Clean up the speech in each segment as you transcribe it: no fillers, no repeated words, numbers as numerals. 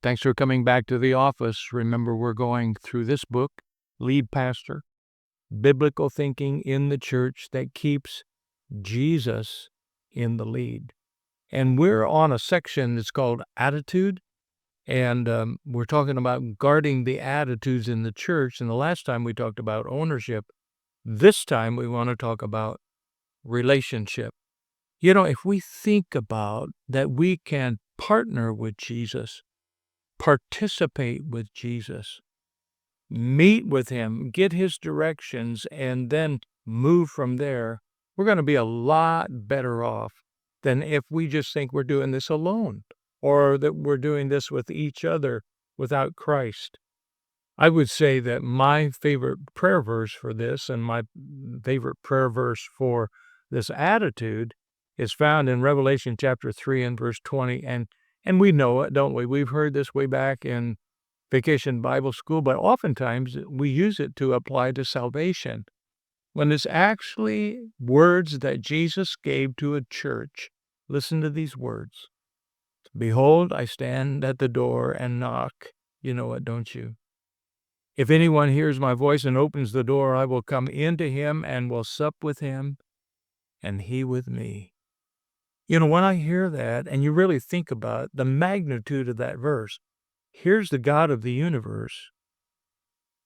Thanks for coming back to the office. Remember, we're going through this book, Lead Pastor, Biblical Thinking in the Church that keeps Jesus in the lead. And we're on a section that's called Attitude, and we're talking about guarding the attitudes in the church. And the last time we talked about ownership. This time we want to talk about relationship. If we think about that we can partner with Jesus, participate with Jesus, meet with him, get his directions, and then move from there, we're going to be a lot better off than if we just think we're doing this alone or that we're doing this with each other without Christ. I would say that my favorite prayer verse for this and my favorite prayer verse for this attitude is found in Revelation chapter 3 and verse 20. And we know it, don't we? We've heard this way back in Vacation Bible School, but oftentimes we use it to apply to salvation. When it's actually words that Jesus gave to a church, listen to these words. Behold, I stand at the door and knock. You know it, don't you? If anyone hears my voice and opens the door, I will come into him and will sup with him and he with me. When I hear that and you really think about the magnitude of that verse, here's the God of the universe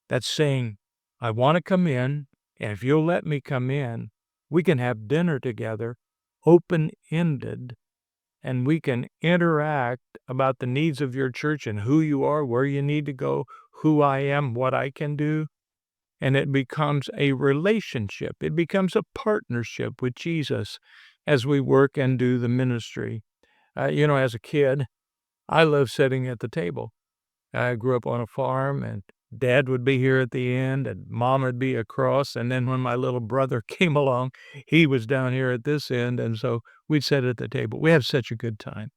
that's saying, I want to come in, and if you'll let me come in, we can have dinner together, open-ended, and we can interact about the needs of your church and who you are, where you need to go, who I am, what I can do. And it becomes a relationship. It becomes a partnership with Jesus as we work and do the ministry. As a kid, I loved sitting at the table. I grew up on a farm, and Dad would be here at the end, and Mom would be across. And then when my little brother came along, he was down here at this end. And so we'd sit at the table. We had such a good time.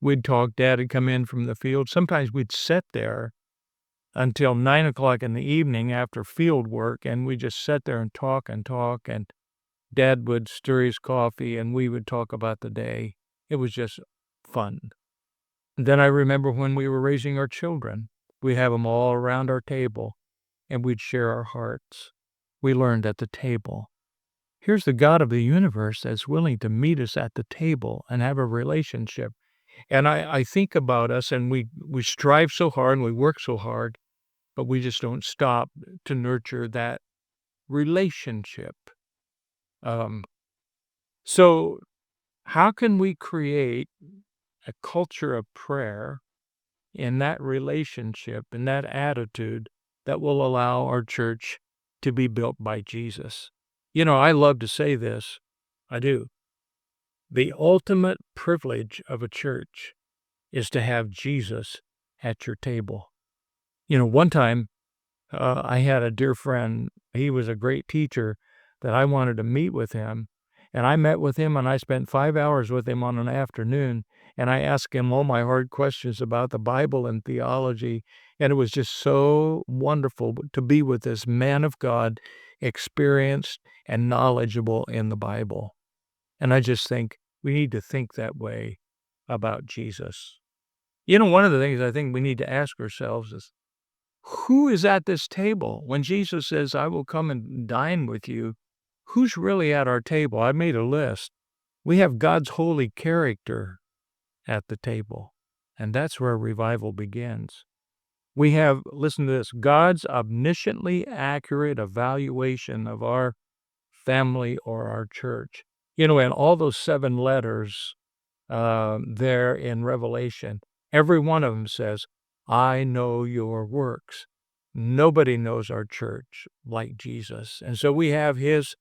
We'd talk. Dad would come in from the field. Sometimes we'd sit there until 9 o'clock in the evening after field work, and we just sat there and talk. And Dad would stir his coffee, and we would talk about the day. It was just fun. Then I remember when we were raising our children, we'd have them all around our table, and we'd share our hearts. We learned at the table. Here's the God of the universe that's willing to meet us at the table and have a relationship. And I think about us, and we strive so hard and we work so hard, but we just don't stop to nurture that relationship. So how can we create a culture of prayer in that relationship, in that attitude that will allow our church to be built by Jesus? I love to say this. I do. The ultimate privilege of a church is to have Jesus at your table. One time I had a dear friend. He was a great teacher that I wanted to meet with him. And I met with him and I spent 5 hours with him on an afternoon. And I asked him all my hard questions about the Bible and theology. And it was just so wonderful to be with this man of God, experienced and knowledgeable in the Bible. And I just think we need to think that way about Jesus. One of the things I think we need to ask ourselves is, who is at this table? When Jesus says, I will come and dine with you, who's really at our table? I made a list. We have God's holy character at the table, and that's where revival begins. We have, listen to this, God's omnisciently accurate evaluation of our family or our church. And all those 7 letters there in Revelation, every one of them says, I know your works. Nobody knows our church like Jesus. And so we have his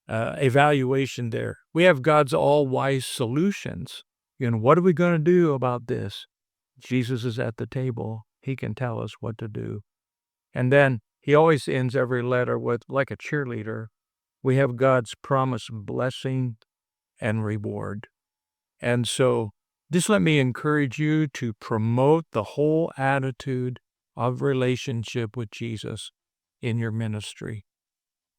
evaluation there. We have God's all-wise solutions. What are we going to do about this? Jesus is at the table. He can tell us what to do. And then he always ends every letter with, like a cheerleader, we have God's promised blessing and reward. And so just let me encourage you to promote the whole attitude of relationship with Jesus in your ministry.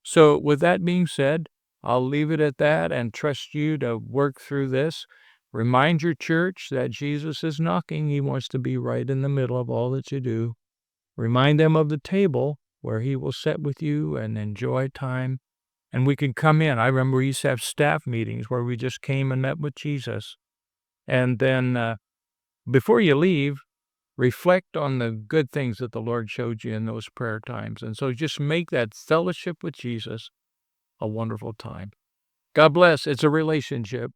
So with that being said, I'll leave it at that and trust you to work through this. Remind your church that Jesus is knocking. He wants to be right in the middle of all that you do. Remind them of the table where he will sit with you and enjoy time. And we can come in. I remember we used to have staff meetings where we just came and met with Jesus. And then before you leave, reflect on the good things that the Lord showed you in those prayer times. And so just make that fellowship with Jesus a wonderful time. God bless. It's a relationship.